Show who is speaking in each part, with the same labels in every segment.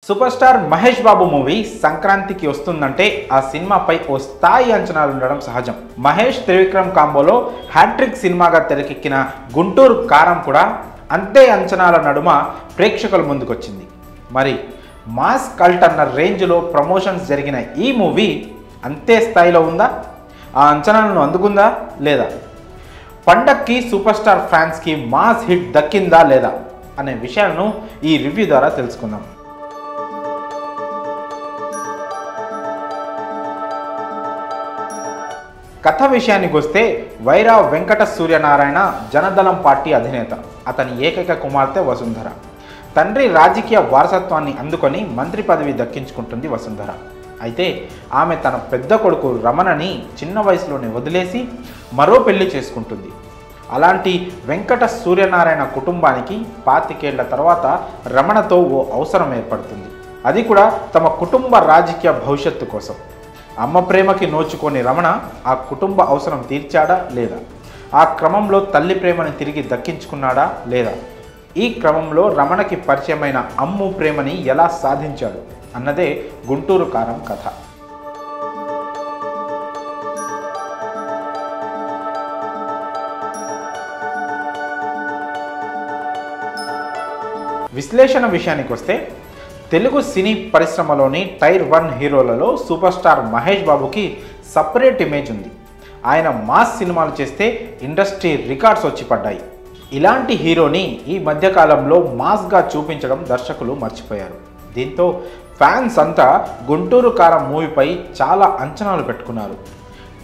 Speaker 1: Super star Mahesh Babu movie సంక్రాంతికి వస్తుందంటే ఆ సినిమాపై ఓ స్థాయి అంచనాలు ఉండడం సహజం. మహేష్ త్రివిక్రమ్ కాంబోలో హ్యాట్రిక్ సినిమాగా తెరకెక్కిన గుంటూరు కారం కూడా అంతే అంచనాల నడుమ ప్రేక్షకుల ముందుకొచ్చింది. మరి మాస్ కల్ట్ అన్న రేంజ్లో ప్రమోషన్స్ జరిగిన ఈ మూవీ అంతే స్థాయిలో ఉందా? ఆ అంచనాలను అందుకుందా లేదా? పండక్కి సూపర్ స్టార్ ఫ్యాన్స్కి మాస్ హిట్ దక్కిందా లేదా అనే విషయాలను ఈ రివ్యూ ద్వారా తెలుసుకుందాం. కథ విషయానికి వస్తే వైరా వెంకట సూర్యనారాయణ జనదళం పార్టీ అధినేత. అతని ఏకైక కుమార్తె వసుంధర. తండ్రి రాజకీయ వారసత్వాన్ని అందుకొని మంత్రి పదవి దక్కించుకుంటుంది వసుంధర. అయితే ఆమె తన పెద్ద కొడుకు రమణని చిన్న వయసులోనే వదిలేసి మరో పెళ్లి చేసుకుంటుంది. అలాంటి వెంకట సూర్యనారాయణ కుటుంబానికి 25 ఏళ్ల తర్వాత రమణతో ఓ అవసరం ఏర్పడుతుంది. అది కూడా తమ కుటుంబ రాజకీయ భవిష్యత్తు కోసం. అమ్మ ప్రేమకి నోచుకొని రమణ ఆ కుటుంబ అవసరం తీర్చాడా లేదా? ఆ క్రమంలో తల్లి ప్రేమని తిరిగి దక్కించుకున్నాడా లేదా? ఈ క్రమంలో రమణకి పరిచయమైన అమ్ము ప్రేమని ఎలా సాధించాడు అన్నదే గుంటూరు కారం కథ. విశ్లేషణ విషయానికి వస్తే తెలుగు సినీ పరిశ్రమలోని టైర్ 1 హీరోలలో సూపర్ స్టార్ మహేష్ బాబుకి సపరేట్ ఇమేజ్ ఉంది. ఆయన మాస్ సినిమాలు చేస్తే ఇండస్ట్రీ రికార్డ్స్ వచ్చి పడ్డాయి. ఇలాంటి హీరోని ఈ మధ్యకాలంలో మాస్గా చూపించడం దర్శకులు మర్చిపోయారు. దీంతో ఫ్యాన్స్ అంతా గుంటూరు కారం మూవీపై చాలా అంచనాలు పెట్టుకున్నారు.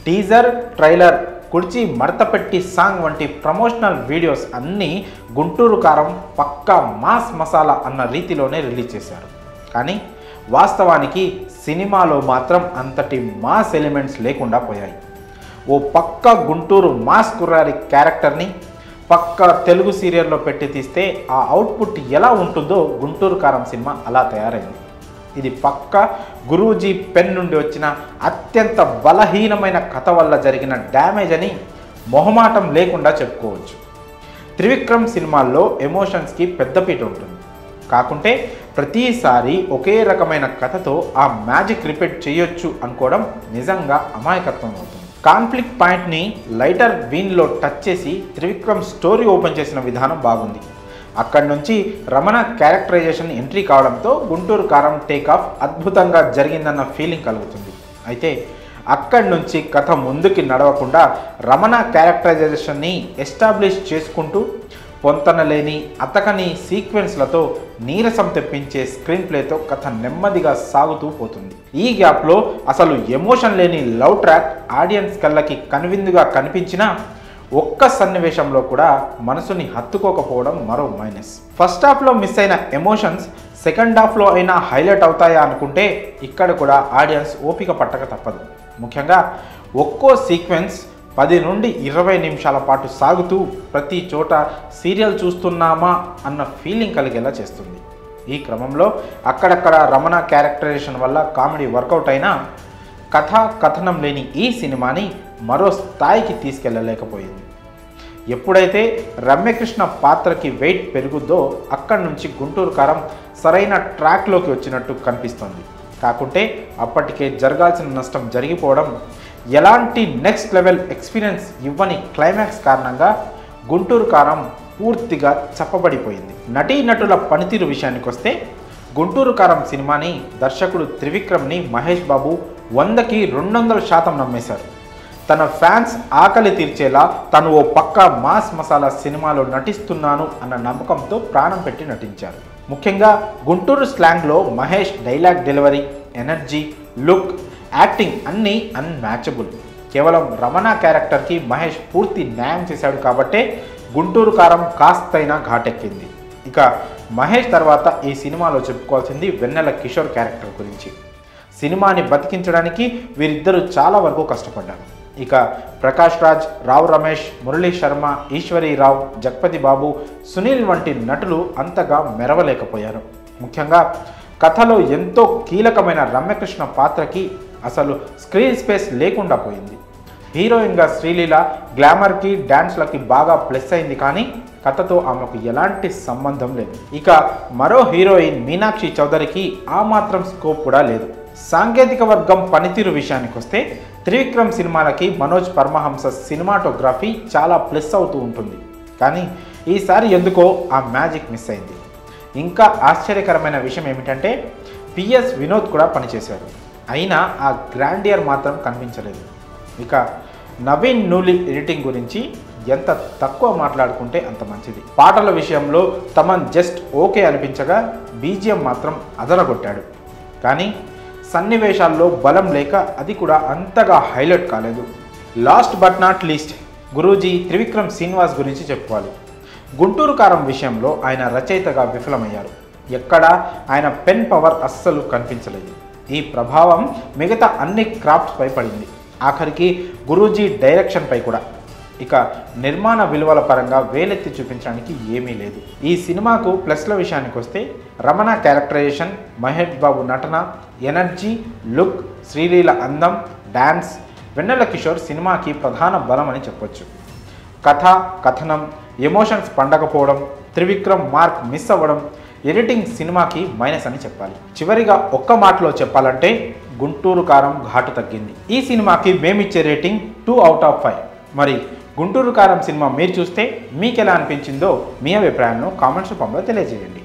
Speaker 1: టీజర్, ట్రైలర్, కుడిచి మడతపెట్టి సాంగ్ వంటి ప్రమోషనల్ వీడియోస్ అన్నీ గుంటూరు కారం పక్కా మాస్ మసాలా అన్న రీతిలోనే రిలీజ్ చేశారు. కానీ వాస్తవానికి సినిమాలో మాత్రం అంతటి మాస్ ఎలిమెంట్స్ లేకుండా పోయాయి. ఓ పక్కా గుంటూరు మాస్ కుర్రారి క్యారెక్టర్ని పక్కా తెలుగు సీరియల్లో పెట్టి తీస్తే ఆ అవుట్పుట్ ఎలా ఉంటుందో గుంటూరు కారం సినిమా అలా తయారైంది. ఇది పక్కా గురూజీ పెన్ నుండి వచ్చిన అత్యంత బలహీనమైన కథ వల్ల జరిగిన డ్యామేజ్ అని మొహమాటం లేకుండా చెప్పుకోవచ్చు. త్రివిక్రమ్ సినిమాల్లో ఎమోషన్స్కి పెద్దపీట ఉంటుంది. కాకుంటే ప్రతిసారి ఒకే రకమైన కథతో ఆ మ్యాజిక్ రిపీట్ చేయొచ్చు అనుకోవడం నిజంగా అమాయకత్వం అవుతుంది. కాన్ఫ్లిక్ట్ పాయింట్ని లైటర్ వీన్లో టచ్ చేసి త్రివిక్రమ్ స్టోరీ ఓపెన్ చేసిన విధానం బాగుంది. అక్కడి నుంచి రమణ క్యారెక్టరైజేషన్ ఎంట్రీ కావడంతో గుంటూరు కారం టేక్ ఆఫ్ అద్భుతంగా జరిగిందన్న ఫీలింగ్ కలుగుతుంది. అయితే అక్కడి నుంచి కథ ముందుకి నడవకుండా రమణ క్యారెక్టరైజేషన్ని ఎస్టాబ్లిష్ చేసుకుంటూ పొంతనలేని అతకని సీక్వెన్స్లతో నీరసం తెప్పించే స్క్రీన్ ప్లేతో కథ నెమ్మదిగా సాగుతూ పోతుంది. ఈ గ్యాప్లో అసలు ఎమోషన్ లేని లవ్ ట్రాక్ ఆడియన్స్ కళ్ళకి కనువిందుగా కనిపించినా ఒక్క సన్నివేశంలో కూడా మనసుని హత్తుకోకపోవడం మరో మైనస్. ఫస్ట్ హాఫ్లో మిస్ అయిన ఎమోషన్స్ సెకండ్ హాఫ్లో అయినా హైలైట్ అవుతాయా అనుకుంటే ఇక్కడ కూడా ఆడియన్స్ ఓపిక పట్టక తప్పదు. ముఖ్యంగా ఒక్కో సీక్వెన్స్ 10 నుండి 20 నిమిషాల పాటు సాగుతూ ప్రతి చోట సీరియల్ చూస్తున్నామా అన్న ఫీలింగ్ కలిగేలా చేస్తుంది. ఈ క్రమంలో అక్కడక్కడ రమణ క్యారెక్టరైజేషన్ వల్ల కామెడీ వర్కౌట్ అయినా కథనం లేని ఈ సినిమాని మరో స్థాయికి తీసుకెళ్ళలేకపోయింది. ఎప్పుడైతే రమ్యకృష్ణ పాత్రకి వెయిట్ పెరుగుద్దో అక్కడి నుంచి గుంటూరు కారం సరైన ట్రాక్లోకి వచ్చినట్టు కనిపిస్తుంది. కాకుంటే అప్పటికే జరగాల్సిన నష్టం జరిగిపోవడం, ఎలాంటి నెక్స్ట్ లెవెల్ ఎక్స్పీరియన్స్ ఇవ్వని క్లైమాక్స్ కారణంగా గుంటూరు కారం పూర్తిగా చప్పబడిపోయింది. నటీనటుల పనితీరు విషయానికి వస్తే గుంటూరు కారం సినిమాని దర్శకుడు త్రివిక్రమ్ని మహేష్ బాబు 100కి 200% నమ్మేశారు. తన ఫ్యాన్స్ ఆకలి తీర్చేలా తను ఓ పక్కా మాస్ మసాలా సినిమాలో నటిస్తున్నాను అన్న నమ్మకంతో ప్రాణం పెట్టి నటించారు. ముఖ్యంగా గుంటూరు స్లాంగ్లో Mahesh dialogue delivery, energy, look, acting అన్నీ అన్మ్యాచబుల్. కేవలం రమణ క్యారెక్టర్కి మహేష్ పూర్తి న్యాయం చేశాడు కాబట్టే గుంటూరు కారం కాస్తైనా ఘాటెక్కింది. ఇక మహేష్ తర్వాత ఈ సినిమాలో చెప్పుకోవాల్సింది వెన్నెల కిషోర్ క్యారెక్టర్ గురించి. సినిమాని బతికించడానికి వీరిద్దరూ చాలా వరకు కష్టపడ్డారు. ఇక ప్రకాష్ రాజ్, రావు రమేష్, మురళీ శర్మ, ఈశ్వరీరావు, జగపతి బాబు, సునీల్ వంటి నటులు అంతగా మెరవలేకపోయారు. ముఖ్యంగా కథలో ఎంతో కీలకమైన రమ్యకృష్ణ పాత్రకి అసలు స్క్రీన్ స్పేస్ లేకుండా పోయింది. హీరోయిన్గా శ్రీలీల గ్లామర్కి, డ్యాన్స్లకి బాగా ప్లస్ అయింది. కానీ కథతో ఆమెకు ఎలాంటి సంబంధం లేదు. ఇక మరో హీరోయిన్ మీనాక్షి చౌదరికి ఆ మాత్రం స్కోప్ కూడా లేదు. సాంకేతిక వర్గం పనితీరు విషయానికి వస్తే త్రివిక్రమ్ సినిమాలకి మనోజ్ పరమహంస సినిమాటోగ్రఫీ చాలా ప్లస్ అవుతూ ఉంటుంది. కానీ ఈసారి ఎందుకో ఆ మ్యాజిక్ మిస్ అయింది. ఇంకా ఆశ్చర్యకరమైన విషయం ఏమిటంటే పిఎస్ వినోద్ కూడా పనిచేశాడు, అయినా ఆ గ్రాండియర్ మాత్రం కనిపించలేదు. ఇక నవీన్ నూలి ఎడిటింగ్ గురించి ఎంత తక్కువ మాట్లాడుకుంటే అంత మంచిది. పాటల విషయంలో తమన్ జస్ట్ ఓకే అనిపించగా బీజిఎం మాత్రం అదరగొట్టాడు. కానీ సన్నివేశాల్లో బలం లేక అది కూడా అంతగా హైలైట్ కాలేదు. Last but not least Guruji Trivikram Srinivas గురించి చెప్పుకోవాలి. గుంటూరు కారం విషయంలో ఆయన రచయితగా విఫలమయ్యారు. ఎక్కడా ఆయన పెన్ పవర్ అస్సలు కనిపించలేదు. ఈ ప్రభావం మిగతా అన్ని క్రాఫ్ట్స్పై పడింది, ఆఖరికి గురూజీ డైరెక్షన్పై కూడా. ఇక నిర్మాణ విలువల పరంగా వేలెత్తి చూపించడానికి ఏమీ లేదు. ఈ సినిమాకు ప్లస్ల విషయానికి వస్తే రమణ క్యారెక్టరైజేషన్, మహేష్ బాబు నటన, ఎనర్జీ, లుక్, శ్రీలీల అందం, డ్యాన్స్, వెన్నెల కిషోర్ సినిమాకి ప్రధాన బలం అని చెప్పొచ్చు. కథ, కథనం, ఎమోషన్స్ పండకపోవడం, త్రివిక్రమ్ మార్క్ మిస్ అవ్వడం, ఎడిటింగ్ సినిమాకి మైనస్ అని చెప్పాలి. చివరిగా ఒక్క మాటలో చెప్పాలంటే గుంటూరు కారం ఘాటు తగ్గింది. ఈ సినిమాకి మేమిచ్చే రేటింగ్ 2/5. మరి గుంటూరు కారం సినిమా మీరు చూస్తే మీకు ఎలా అనిపించిందో మీ అభిప్రాయాలను కామెంట్స్ రూపంలో తెలియజేయండి.